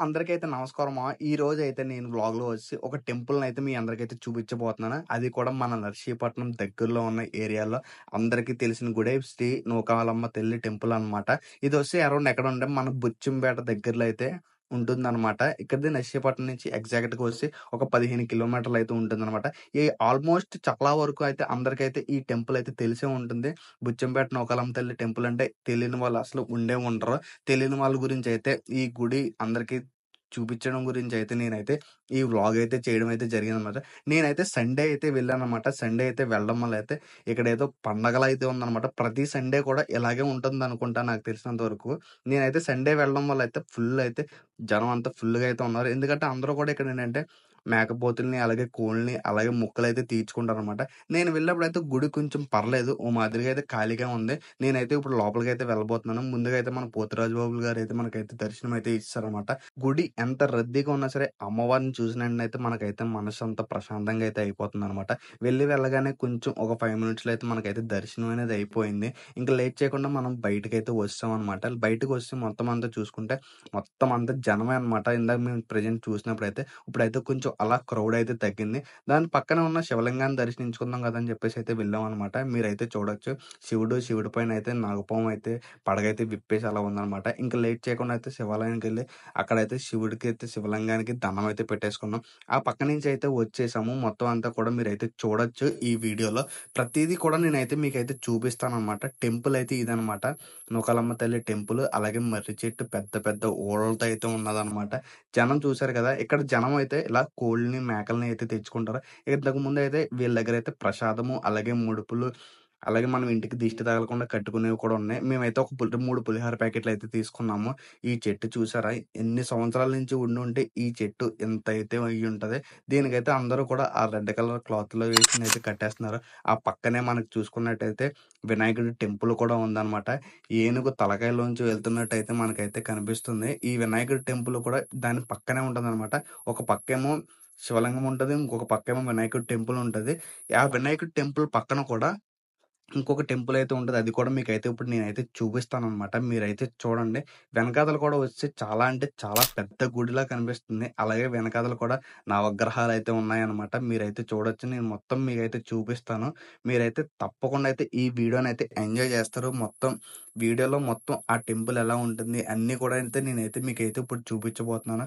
అందరికైతే నమస్కారం మామ. ఈరోజైతే నేను వ్లాగ్‌లో వచ్చి ఒక టెంపుల్‌నైతే మీ అందరికైతే చూపించబోతున్నాను. అది కూడా మన నర్సీపట్నం దగ్గరలో ఉన్న ఏరియాలో అందరికీ తెలిసిన గుడే శ్రీ నూకాలమ్మ తల్లి టెంపుల్ అనమాట. ఇదొచ్చి అరౌండ్ ఎక్కడుంటే మన బుచ్చింపేట దగ్గరలో అయితే ఉంటుందనమాట. ఇక్కడిది నర్సీపట్నం నుంచి ఎగ్జాక్ట్‌గా వచ్చి ఒక 15 కిలోమీటర్లు అయితే ఉంటుందనమాట. ఈ ఆల్మోస్ట్ చాలా వరకు అయితే అందరికైతే ఈ టెంపుల్ అయితే తెలిసే ఉంటుంది. బుచ్చంపేట నూకాలమ్మ తల్లి టెంపుల్ అంటే తెలియని వాళ్ళు అసలు ఉండే ఉండరు. తెలియని వాళ్ళ గురించి అయితే ఈ గుడి అందరికీ చూపించడం గురించి అయితే నేనైతే ఈ వ్లాగ్ అయితే చేయడం అయితే జరిగిందనమాట. నేనైతే సండే అయితే వెళ్ళాననమాట. సండే అయితే వెళ్ళడం వల్ల అయితే ఇక్కడేదో పండగలైతే ఉందనమాట. ప్రతి సండే కూడా ఇలాగే ఉంటుందనుకుంటా నాకు తెలిసినంత వరకు. నేనైతే సండే వెళ్ళడం వల్ల అయితే ఫుల్ అయితే జనం అంతా ఫుల్‌గా అయితే ఉన్నారు. ఎందుకంటే అందరూ కూడా ఇక్కడ ఏంటంటే మేకపోతుల్ని, అలాగే కోళ్ళని, అలాగే ముక్కలైతే తీర్చుకుంటారనమాట. నేను వెళ్ళినప్పుడైతే గుడి కొంచెం పర్లేదు. ఓ మాదిరిగా అయితే ఖాళీగా ఉంది. నేనైతే ఇప్పుడు లోపలికైతే వెళ్ళబోతున్నాను. ముందుగా అయితే మన పోతురాజు బాబులు గారైతే మనకైతే దర్శనం అయితే ఇచ్చారనమాట. గుడి ఎంత రద్దీగా ఉన్నా సరే అమ్మవారిని చూసినట్టయితే మనకైతే మనసంతా ప్రశాంతంగా అయితే అయిపోతుందనమాట. వెళ్ళగానే కొంచెం ఒక 5 మినిట్స్‌లో అయితే మనకైతే దర్శనం అనేది అయిపోయింది. ఇంకా లేట్ చేయకుండా మనం బయటకైతే వచ్చామనమాట. బయటకి వస్తే మొత్తం అంతా చూసుకుంటే మొత్తం అంతా జనమే అనమాట. ఇందాక మేము ప్రెజెంట్ చూసినప్పుడైతే. ఇప్పుడైతే కొంచెం అలా క్రౌడ్ అయితే తగ్గింది. దాని పక్కన ఉన్న శివలింగాన్ని దర్శించుకుందాం కదా అని చెప్పేసి అయితే వెళ్ళామనమాట. మీరైతే చూడొచ్చు. శివుడి పైన అయితే నాగపాము అయితే పడగైతే విప్పేసి అలా ఉందనమాట. ఇంకా లేట్ చేయకుండా అయితే శివాలయానికెళ్ళి అక్కడైతే శివలింగానికి దండం అయితే పెట్టేసుకున్నాం. ఆ పక్క నుంచి అయితే వచ్చేసాము. మొత్తం అంతా కూడా మీరైతే చూడొచ్చు ఈ వీడియోలో. ప్రతీదీ కూడా నేనైతే మీకైతే చూపిస్తాననమాట. టెంపుల్ అయితే ఇదనమాట. నూకాలమ్మ తల్లి టెంపుల్. అలాగే మర్రి చెట్టు పెద్ద పెద్ద ఊడలతో అయితే ఉన్నదనమాట. జనం చూసారు కదా! ఇక్కడ జనం అయితే ఇలా కోళ్ళని, మేకలని అయితే తెచ్చుకుంటారు. ఇంతకుముందు అయితే వీళ్ళ దగ్గర అయితే ప్రసాదము, అలాగే ముడుపులు, అలాగే మనం ఇంటికి దిష్టి తగలకుండా కట్టుకునేవి కూడా ఉన్నాయి. మేమైతే ఒక 3 పులిహోర ప్యాకెట్లు అయితే తీసుకున్నాము. ఈ చెట్టు చూసారా? ఎన్ని సంవత్సరాల నుంచి ఉండుంటే ఈ చెట్టు ఇంతైతే అయ్యుంటది. దీనికైతే అందరూ కూడా ఆ రెడ్ కలర్ క్లాత్‌లో వేసిందైతే కట్టేస్తున్నారు. ఆ పక్కనే మనకు చూసుకున్నట్టయితే వినాయకుడి టెంపుల్ కూడా ఉందనమాట. ఏనుగు తలకాయలోంచి వెళ్తున్నట్టయితే మనకైతే కనిపిస్తుంది. ఈ వినాయకుడి టెంపుల్ కూడా దాని పక్కనే ఉంటదనమాట. ఒక పక్కేమో శివలింగం ఉంటది. ఇంకొక పక్కేమో వినాయకుడి టెంపుల్ ఉంటది. ఆ వినాయకుడి టెంపుల్ పక్కన కూడా ఇంకొక టెంపుల్ అయితే ఉంటది. అది కూడా మీకైతే ఇప్పుడు నేనైతే చూపిస్తాననమాట. మీరైతే చూడండి. వెనకాతల కూడా వచ్చి చాలా అంటే చాలా పెద్ద గుడిలా కనిపిస్తుంది. అలాగే వెనకాతల కూడా నవగ్రహాలయితే ఉన్నాయన్నమాట. మీరైతే చూడొచ్చు. నేను మొత్తం మీకైతే చూపిస్తాను. మీరైతే తప్పకుండా అయితే ఈ వీడియోనైతే ఎంజాయ్ చేస్తారు. వీడియోలో మొత్తం ఆ టెంపుల్ ఎలా ఉంటుంది అన్నీ కూడా అయితే నేనైతే మీకైతే ఇప్పుడు చూపించబోతున్నాను.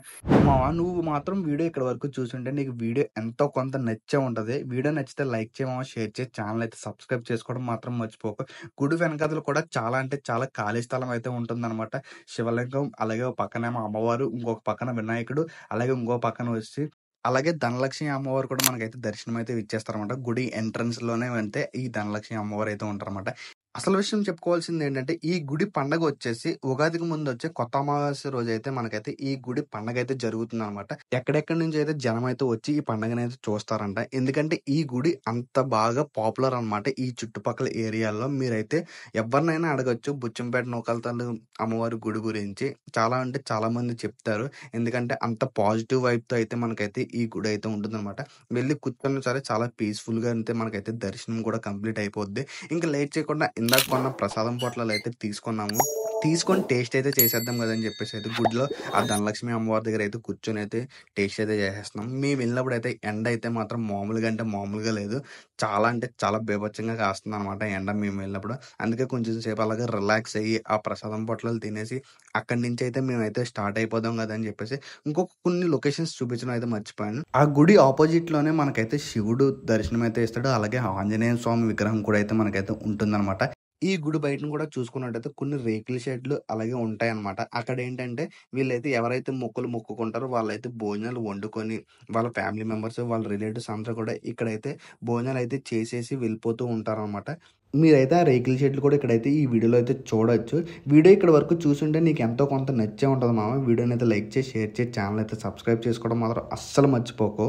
మామ నువ్వు మాత్రం వీడియో ఇక్కడి వరకు చూసుంటే నీకు వీడియో ఎంతో కొంత నచ్చే ఉంటది. వీడియో నచ్చితే లైక్ చేయి మామ, షేర్ చేయి, ఛానల్ అయితే సబ్స్క్రైబ్ చేసుకోవడం మాత్రం మర్చిపోకు. గుడి వెనకాతల కూడా చాలా అంటే చాలా ఖాళీ స్థలం అయితే ఉంటుందన్నమాట. శివలింగం, అలాగే ఓ పక్కనేమో అమ్మవారు, ఇంకొక పక్కన వినాయకుడు, అలాగే ఇంకో పక్కన వచ్చి అలాగే ధనలక్ష్మి అమ్మవారు కూడా మనకైతే దర్శనం అయితే ఇచ్చేస్తారనమాట. గుడి ఎంట్రన్స్‌లోనే వెళ్తే ఈ ధనలక్ష్మి అమ్మవారు అయితే ఉంటారనమాట. అసలు విషయం చెప్పుకోవాల్సిందేంటంటే, ఈ గుడి పండగొచ్చేసి ఉగాదికి ముందొచ్చే కొత్త అమావాస్య రోజైతే మనకైతే ఈ గుడి పండగైతే జరుగుతుందనమాట. ఎక్కడెక్కడి నుంచైతే జనమైతే వచ్చి ఈ పండగనైతే చూస్తారంట. ఎందుకంటే, ఈ గుడి అంత బాగా పాపులర్ అనమాట ఈ చుట్టుపక్కల ఏరియాల్లో. మీరైతే ఎవరినైనా అడగొచ్చు బుచ్చంపేట నూకాల తల్లి అమ్మవారి గుడి గురించి. చాలా అంటే చాలా మంది చెప్తారు. ఎందుకంటే, అంత పాజిటివ్ వైబ్‌తో అయితే మనకైతే ఈ గుడైతే ఉంటుందనమాట. వెళ్లి కూర్చున్నా సరే చాలా పీస్‌ఫుల్‌గా అయితే మనకైతే దర్శనం కూడా కంప్లీట్ అయిపోద్ది. ఇంక లేట్ చేయకుండా ఇందాక కొన్న ప్రసాదం పొట్లాలైతే తీసుకున్నాము. తీసుకొని టేస్ట్ అయితే చేసేద్దాం గదని జెప్పేసి అయితే గుడిలో ఆ ధనలక్ష్మి అమ్మవారి దగ్గర అయితే కూర్చొనైతే టేస్ట్ అయితే చేసేస్తున్నాం. మేము వెళ్ళినప్పుడైతే ఎండ అయితే మాత్రం మామూలుగా అంటే మామూలుగా లేదు. చాలా అంటే చాలా బీభత్సంగా కాస్తుందనమాట ఎండ మేము వెళ్ళినప్పుడు. అందుకే కొంచెం సేపు అలాగా రిలాక్స్ అయ్యి ఆ ప్రసాదం పొట్లాలు తినేసి అక్కడి నుంచయితే మేమైతే స్టార్ట్ అయిపోదాం గదని జెప్పేసి ఇంకొక కొన్ని లొకేషన్స్ చూపించడం అయితే మర్చిపోయాను. ఆ గుడి ఆపోజిట్‌లోనే మనకైతే శివుడు దర్శనం అయితే ఇస్తాడు. అలాగే ఆంజనేయ స్వామి విగ్రహం కూడా అయితే మనకైతే ఉంటుందనమాట. ఈ గుడి బయటను కూడా చూసుకున్నట్టయితే కొన్ని రేకుల షెడ్లు అలాగే ఉంటాయన్నమాట. అక్కడేంటంటే వీళ్ళైతే ఎవరైతే మొక్కులు మొక్కుకుంటారో వాళ్ళైతే భోజనాలు వండుకొని వాళ్ళ ఫ్యామిలీ మెంబర్స్, వాళ్ళ రిలేటివ్స్ అందరూ కూడా ఇక్కడైతే భోజనాలైతే చేసేసి వెళ్ళిపోతూ ఉంటారనమాట. మీరైతే ఆ రేకుల షెడ్లు కూడా ఇక్కడైతే ఈ వీడియోలో అయితే చూడొచ్చు. వీడియో ఇక్కడి వరకు చూసుంటే నీకు ఎంతో కొంత నచ్చే ఉంటది మామ. వీడియోనైతే లైక్ చేసి, షేర్ చేసి, ఛానల్ అయితే సబ్స్క్రైబ్ చేసుకోవడం మాత్రం అస్సలు మర్చిపోకు.